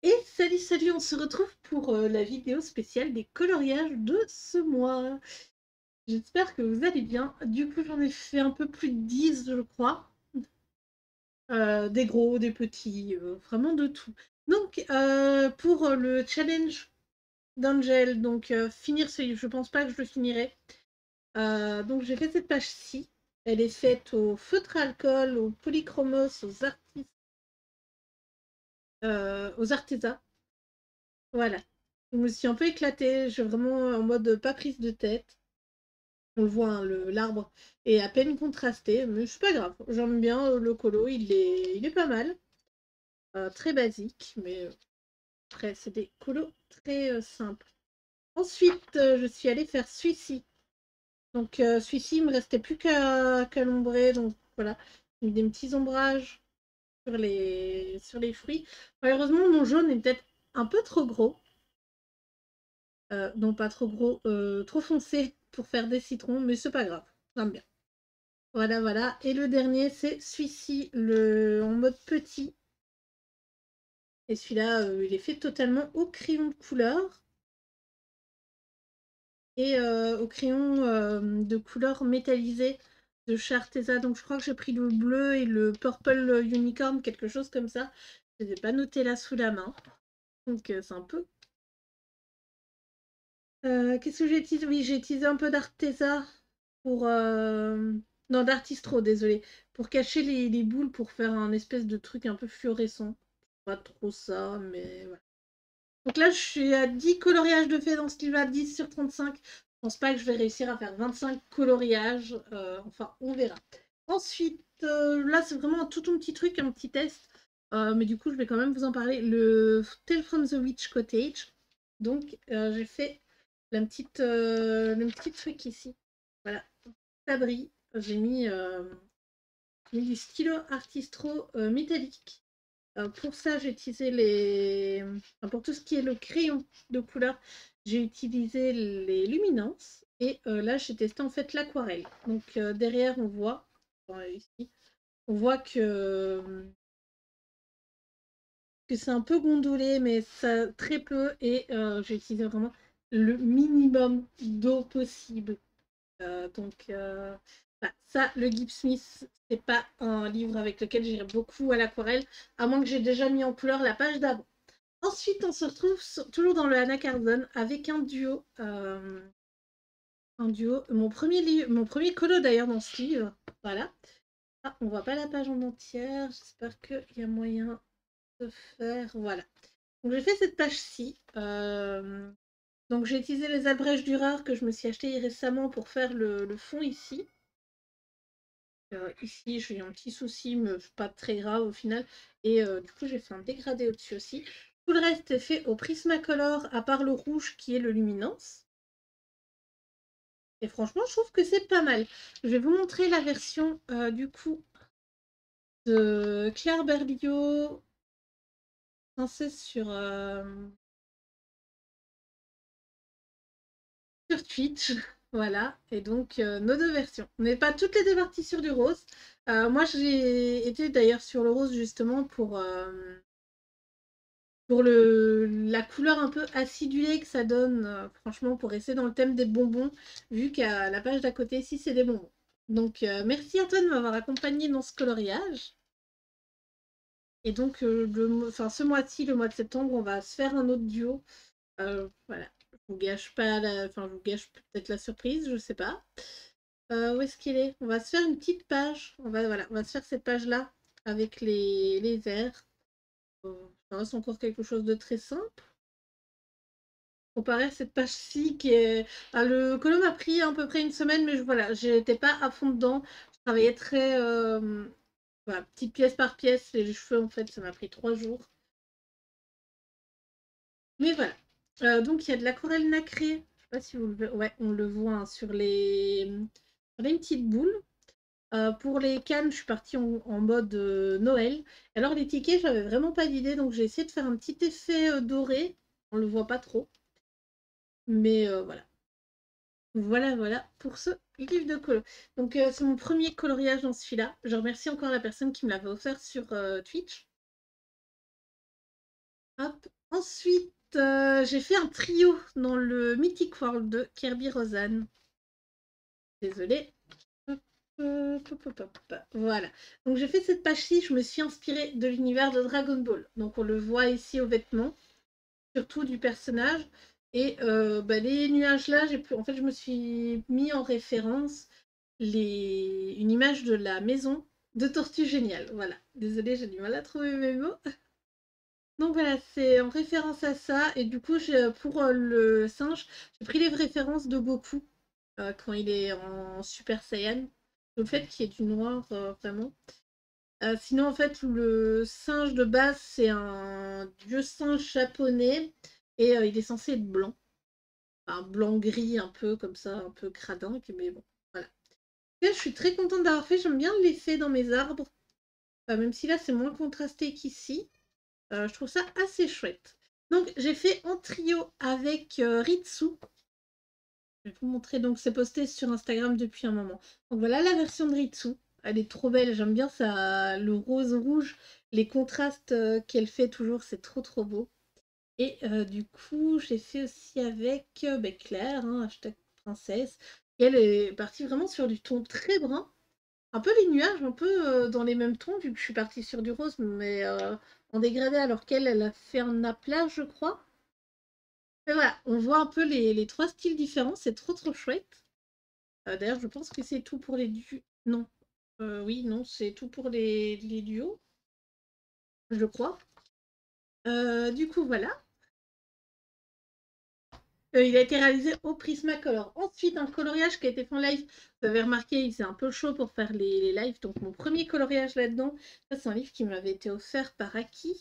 Et salut, salut, on se retrouve pour la vidéo spéciale des coloriages de ce mois. J'espère que vous allez bien. Du coup, j'en ai fait un peu plus de 10, je crois. Des gros, des petits, vraiment de tout. Donc, pour le challenge d'Angel, donc finir ce livre, je pense pas que je le finirai. Donc, j'ai fait cette page-ci. Elle est faite au feutre à alcool, au polychromos, aux artésas. Voilà. Je me suis un peu éclatée, je suis vraiment en mode pas prise de tête. On le voit, hein, l'arbre est à peine contrasté, mais c'est pas grave. J'aime bien le colo, il est pas mal. Très basique, mais après, c'est des colos très simples. Ensuite, je suis allée faire celui-ci. Donc, celui-ci, il me restait plus qu'à l'ombrer. Donc, voilà, j'ai mis des petits ombrages sur les fruits. Malheureusement, mon jaune est peut-être un peu trop gros. Non, pas trop gros, trop foncé pour faire des citrons, mais c'est pas grave, j'aime bien. Voilà, voilà. Et le dernier, c'est celui-ci, en mode petit. Et celui-là, il est fait totalement au crayon de couleur et au crayon de couleur métallisée de chez Arteza. Donc je crois que j'ai pris le bleu et le purple unicorn, quelque chose comme ça. Je ne les ai pas noté là sous la main. Donc c'est un peu. Qu'est-ce que j'ai utilisé? Oui, j'ai utilisé un peu d'Arteza pour. Non, d'Artistro, désolé. Pour cacher les boules, pour faire un espèce de truc un peu fluorescent. Pas trop ça, mais voilà. Donc là, je suis à 10 coloriages de fait dans ce livre-là, 10 sur 35. Je pense pas que je vais réussir à faire 25 coloriages. Enfin, on verra. Ensuite, là, c'est vraiment un tout petit truc, un petit test. Mais du coup, je vais quand même vous en parler. Le Tale from the Witch Cottage. Donc, j'ai fait le petit truc ici. Voilà. Ça brille. J'ai mis du stylo artistro métallique. Pour ça, j'ai utilisé enfin, pour tout ce qui est le crayon de couleur, j'ai utilisé les luminances. Et là, j'ai testé en fait l'aquarelle. Donc derrière, on voit, enfin, ici, on voit que c'est un peu gondolé, mais ça très peu. Et j'ai utilisé vraiment le minimum d'eau possible. Bah, ça, le Gibbs Smith, c'est pas un livre avec lequel j'irai beaucoup à l'aquarelle, à moins que j'ai déjà mis en couleur la page d'avant. Ensuite, on se retrouve toujours dans le Hannah Cardon avec un duo. Mon premier colo d'ailleurs dans ce livre. Voilà. Ah, on voit pas la page en entière. J'espère qu'il y a moyen de faire. Voilà. Donc j'ai fait cette page-ci. Donc j'ai utilisé les Albrecht Dürer que je me suis acheté récemment pour faire le fond ici. Ici, j'ai eu un petit souci, mais pas très grave au final. Et du coup, j'ai fait un dégradé au-dessus aussi. Tout le reste est fait au Prismacolor, à part le rouge qui est le Luminance. Et franchement, je trouve que c'est pas mal. Je vais vous montrer la version du coup de Claire Berlioz, princesse sur Twitch. Voilà, et donc nos deux versions. On n'est pas toutes les deux parties sur du rose. Moi, j'ai été d'ailleurs sur le rose justement pour la couleur un peu acidulée que ça donne, franchement, pour rester dans le thème des bonbons, vu qu'à la page d'à côté, ici, c'est des bonbons. Donc, merci à toi de m'avoir accompagné dans ce coloriage. Et donc, ce mois-ci, le mois de septembre, on va se faire un autre duo. Voilà. Je vous gâche pas enfin, je vous gâche peut-être la surprise, je sais pas. Où est-ce qu'il est? On va se faire une petite page. Voilà, on va se faire cette page-là avec les airs. Ça reste encore quelque chose de très simple. Comparé à cette page-ci qui est. Le colo m'a pris à peu près une semaine, mais voilà, j'étais pas à fond dedans. Je travaillais très. Voilà, petite pièce par pièce. Les cheveux, en fait, ça m'a pris 3 jours. Mais voilà. Donc, il y a de l'aquarelle nacrée. Je sais pas si vous le voyez. Ouais, on le voit hein, sur les petites boules. Pour les cannes, je suis partie en mode Noël. Alors, les tickets, j'avais vraiment pas d'idée. Donc, j'ai essayé de faire un petit effet doré. On le voit pas trop. Mais voilà. Voilà, voilà pour ce livre de colo. Donc, c'est mon premier coloriage dans celui-là. Je remercie encore la personne qui me l'avait offert sur Twitch. Hop. Ensuite, j'ai fait un trio dans le Mythic World de Kirby Rosanne. Désolée. Voilà. Donc j'ai fait cette page-ci, je me suis inspirée de l'univers de Dragon Ball. Donc on le voit ici aux vêtements, surtout du personnage. Et les nuages là, en fait je me suis mis en référence une image de la maison de Tortue Géniale. Voilà. Désolée, j'ai du mal à trouver mes mots. Donc voilà, c'est en référence à ça. Et du coup, pour le singe, j'ai pris les références de Goku quand il est en Super Saiyan. Le fait qu'il y ait du noir, vraiment. Sinon, en fait, le singe de base, c'est un vieux singe japonais. Et il est censé être blanc. Enfin, blanc-gris, un peu comme ça, un peu cradin. Mais bon, voilà. Et je suis très contente d'avoir fait. J'aime bien l'effet dans mes arbres. Même si là, c'est moins contrasté qu'ici. Je trouve ça assez chouette. Donc, j'ai fait en trio avec Ritsu. Je vais vous montrer, donc c'est posté sur Instagram depuis un moment. Donc voilà la version de Ritsu. Elle est trop belle, j'aime bien ça, le rose-rouge, les contrastes qu'elle fait toujours, c'est trop trop beau. Et du coup, j'ai fait aussi avec Claire, hein, hashtag princesse. Et elle est partie vraiment sur du ton très brun. Un peu les nuages, un peu dans les mêmes tons, vu que je suis partie sur du rose, mais en dégradé, alors qu'elle, elle a fait un aplat, je crois. Mais voilà, on voit un peu les trois styles différents, c'est trop trop chouette. D'ailleurs, je pense que c'est tout pour les duos. Non. Oui, non, c'est tout pour les duos, je crois. Du coup, voilà. Il a été réalisé au Prismacolor. Ensuite, un coloriage qui a été fait en live. Vous avez remarqué, il faisait un peu chaud pour faire les lives. Donc, mon premier coloriage là-dedans, ça, c'est un livre qui m'avait été offert par Aki.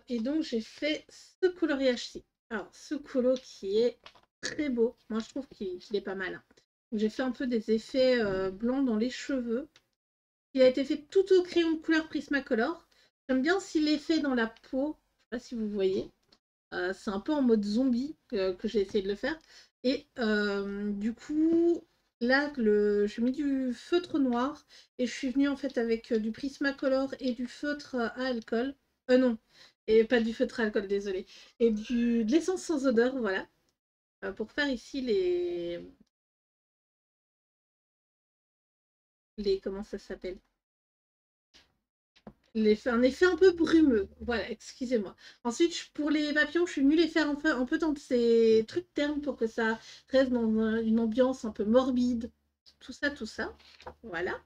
Et donc, j'ai fait ce coloriage-ci. Alors, ce colo qui est très beau. Moi, je trouve qu'il est pas mal, hein. J'ai fait un peu des effets blancs dans les cheveux. Il a été fait tout au crayon de couleur Prismacolor. J'aime bien aussi l'effet dans la peau. Je sais pas si vous voyez. C'est un peu en mode zombie que j'ai essayé de le faire. Et du coup, là, j'ai mis du feutre noir. Et je suis venue en fait avec du Prismacolor et du feutre à alcool. Non. Et pas du feutre à alcool, désolé. Et de l'essence sans odeur, voilà. Pour faire ici comment ça s'appelle, un effet un peu brumeux. Voilà, excusez-moi. Ensuite, pour les papillons, je suis venue les faire un peu dans ces trucs termes pour que ça reste dans une ambiance un peu morbide. Tout ça, tout ça. Voilà.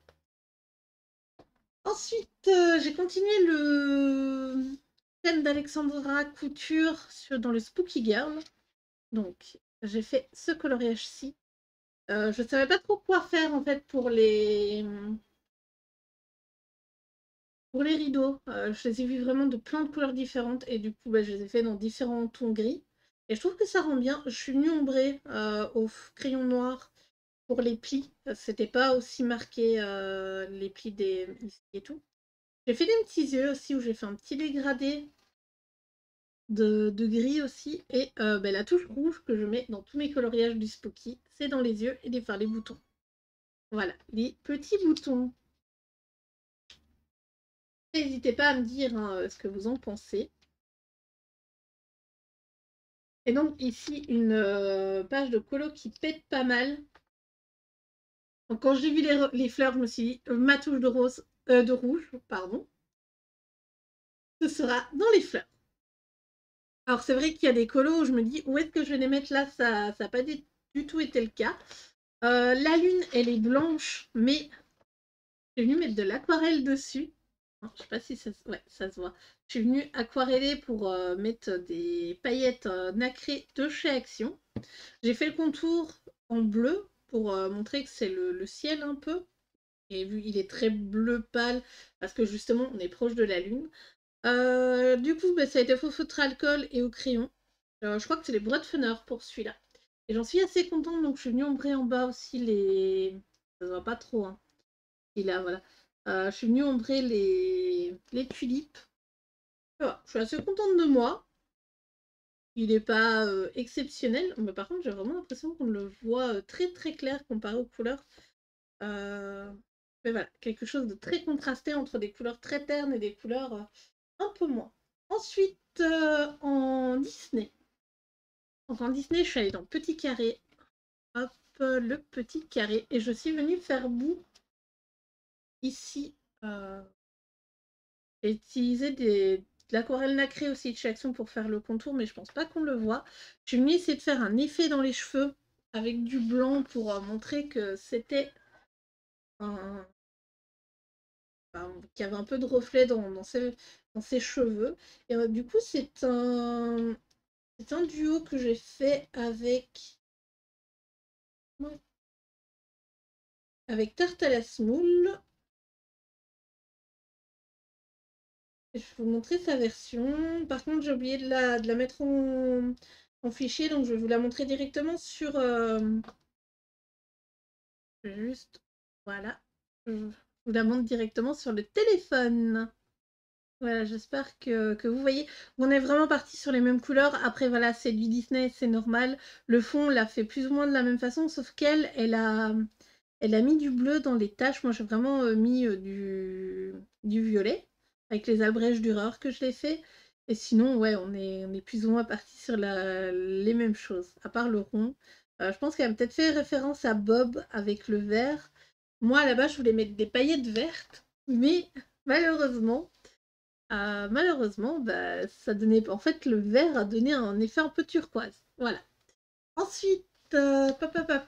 Ensuite, j'ai continué le thème d'Alexandra Couture dans le Spooky Girl. Donc, j'ai fait ce coloriage-ci. Je ne savais pas trop quoi faire en fait pour les rideaux. Je les ai vus vraiment de plein de couleurs différentes et du coup, je les ai fait dans différents tons gris. Et je trouve que ça rend bien. Je suis venue ombrer au crayon noir pour les plis. C'était pas aussi marqué les plis ici et tout. J'ai fait des petits yeux aussi où j'ai fait un petit dégradé de gris aussi. Et la touche rouge que je mets dans tous mes coloriages du Spooky, c'est dans les yeux et les boutons. Voilà, les petits boutons. N'hésitez pas à me dire ce que vous en pensez. Et donc ici, une page de colo qui pète pas mal. Donc quand j'ai vu les fleurs, je me suis dit, ma touche de rouge, pardon, ce sera dans les fleurs. Alors c'est vrai qu'il y a des colos où je me dis, où est-ce que je vais les mettre là? Ça n'a pas du tout été le cas. La lune, elle est blanche, mais j'ai venu mettre de l'aquarelle dessus. Je ne sais pas si ça, ouais, ça se voit. Je suis venue aquareller pour mettre des paillettes nacrées de chez Action. J'ai fait le contour en bleu pour montrer que c'est le ciel un peu. Et vu il est très bleu pâle, parce que justement on est proche de la lune. Du coup, ça a été faux feutre alcool et au crayon. Je crois que c'est les Broadfunner pour celui-là. Et j'en suis assez contente, donc je suis venue ombrer en bas aussi les... Ça se voit pas trop, hein. Et là, voilà. Je suis venue ombrer les tulipes. Voilà, je suis assez contente de moi. Il n'est pas exceptionnel, mais par contre, j'ai vraiment l'impression qu'on le voit très très clair comparé aux couleurs. Mais voilà, quelque chose de très contrasté entre des couleurs très ternes et des couleurs un peu moins. Ensuite, en Disney. Donc en Disney, je suis allée dans Petit Carré. Hop, le Petit Carré. Et je suis venue faire bout ici. J'ai utilisé de l'aquarelle nacrée aussi de chez Action pour faire le contour, mais je pense pas qu'on le voit. Je suis venue essayer de faire un effet dans les cheveux avec du blanc pour montrer que c'était un... qu'il y avait un peu de reflet dans ses cheveux. Et du coup, c'est un duo que j'ai fait avec Tarte à la Semoule. Je vais vous montrer sa version. Par contre, j'ai oublié de la mettre en fichier, donc je vais vous la montrer directement sur... juste, voilà. Je vous la montre directement sur le téléphone. Voilà, j'espère que vous voyez. On est vraiment parti sur les mêmes couleurs. Après, voilà, c'est du Disney, c'est normal. Le fond, on l'a fait plus ou moins de la même façon, sauf qu'elle, elle a mis du bleu dans les taches. Moi, j'ai vraiment mis du violet, avec les abrèges d'Ureur que je l'ai fait. Et sinon, ouais, on est plus ou moins parti sur les mêmes choses, à part le rond. Je pense qu'elle a peut-être fait référence à Bob avec le vert. Moi, là-bas, je voulais mettre des paillettes vertes, mais malheureusement, bah, ça donnait... En fait, le vert a donné un effet un peu turquoise. Voilà. Ensuite, pop, pop, pop,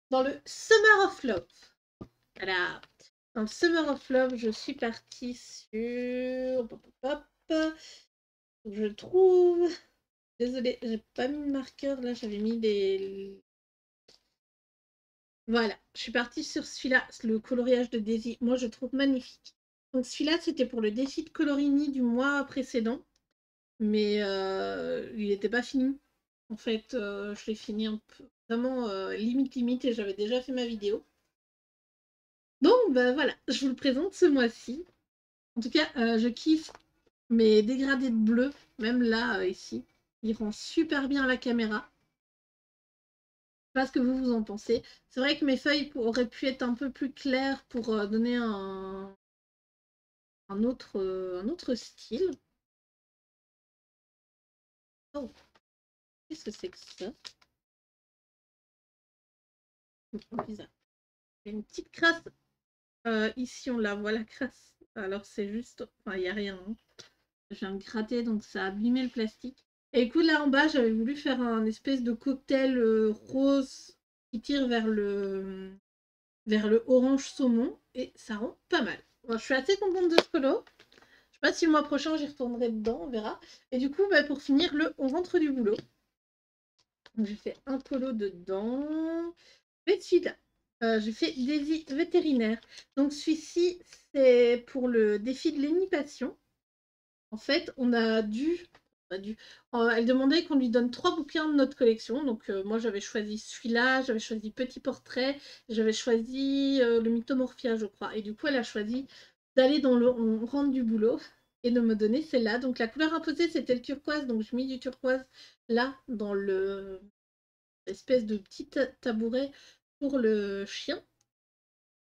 dans le Summer of Love. Voilà. Dans le Summer of Love, je suis partie sur... Pop, pop, pop. Je trouve... Désolée, j'ai pas mis de marqueur. Là, j'avais mis des... Voilà. Je suis partie sur celui-là, le coloriage de Daisy. Moi, je trouve magnifique. Donc, celui-là, c'était pour le défi de colorini du mois précédent. Mais il n'était pas fini. En fait, je l'ai fini un peu vraiment limite et j'avais déjà fait ma vidéo. Donc bah voilà, je vous le présente ce mois-ci. En tout cas, je kiffe mes dégradés de bleu, même là, ici. Il rend super bien la caméra. Je sais pas ce que vous en pensez. C'est vrai que mes feuilles auraient pu être un peu plus claires pour donner un autre style. Oh, qu'est-ce que c'est que ça? Bizarre. Il y a une petite crasse. Ici, on la voit la crasse. Alors, c'est juste... Enfin, il n'y a rien. Hein. Je viens de gratter, donc ça a abîmé le plastique. Et écoute, là en bas, j'avais voulu faire un espèce de cocktail rose qui tire vers le orange saumon. Et ça rend pas mal. Bon, je suis assez contente de ce colo. Je sais pas si le mois prochain, j'y retournerai dedans, on verra. Et du coup, bah, pour finir, on rentre du boulot. Donc, j'ai fait un colo dedans. Et celui-là, j'ai fait Daisy vétérinaire. Donc celui-ci, c'est pour le défi de l'énipation. En fait, elle demandait qu'on lui donne 3 bouquins de notre collection. Donc moi, j'avais choisi celui-là, j'avais choisi Petit Portrait, j'avais choisi le Mythomorphia, je crois. Et du coup, elle a choisi d'aller on rentre du boulot et de me donner celle-là. Donc la couleur imposée, c'était le turquoise. Donc je mis du turquoise là, dans l'espèce de petit tabouret pour le chien.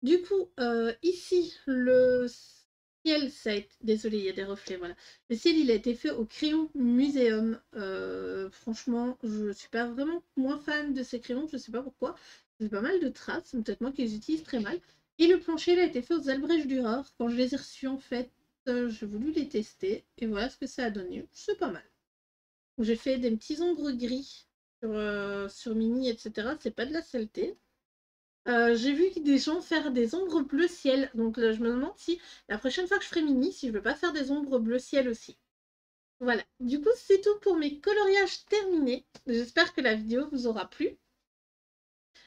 Du coup, ici, le ciel, désolé, il y a des reflets, voilà. Le ciel, il a été fait au crayon muséum. Franchement, je suis pas vraiment moins fan de ces crayons, je sais pas pourquoi. C'est pas mal de traces, peut-être moi qui les utilise très mal. Et le plancher, il a été fait aux Albrecht Dürer. Quand je les ai reçus, en fait, j'ai voulu les tester. Et voilà ce que ça a donné. C'est pas mal. J'ai fait des petits ombres gris sur Mini, etc. C'est pas de la saleté. J'ai vu des gens faire des ombres bleu ciel, donc je me demande si la prochaine fois que je ferai mini, si je veux pas faire des ombres bleu ciel aussi. Voilà, du coup c'est tout pour mes coloriages terminés. J'espère que la vidéo vous aura plu.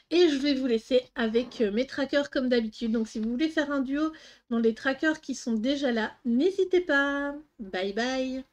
Et je vais vous laisser avec mes trackers comme d'habitude. Donc si vous voulez faire un duo dans les trackers qui sont déjà là, n'hésitez pas. Bye bye.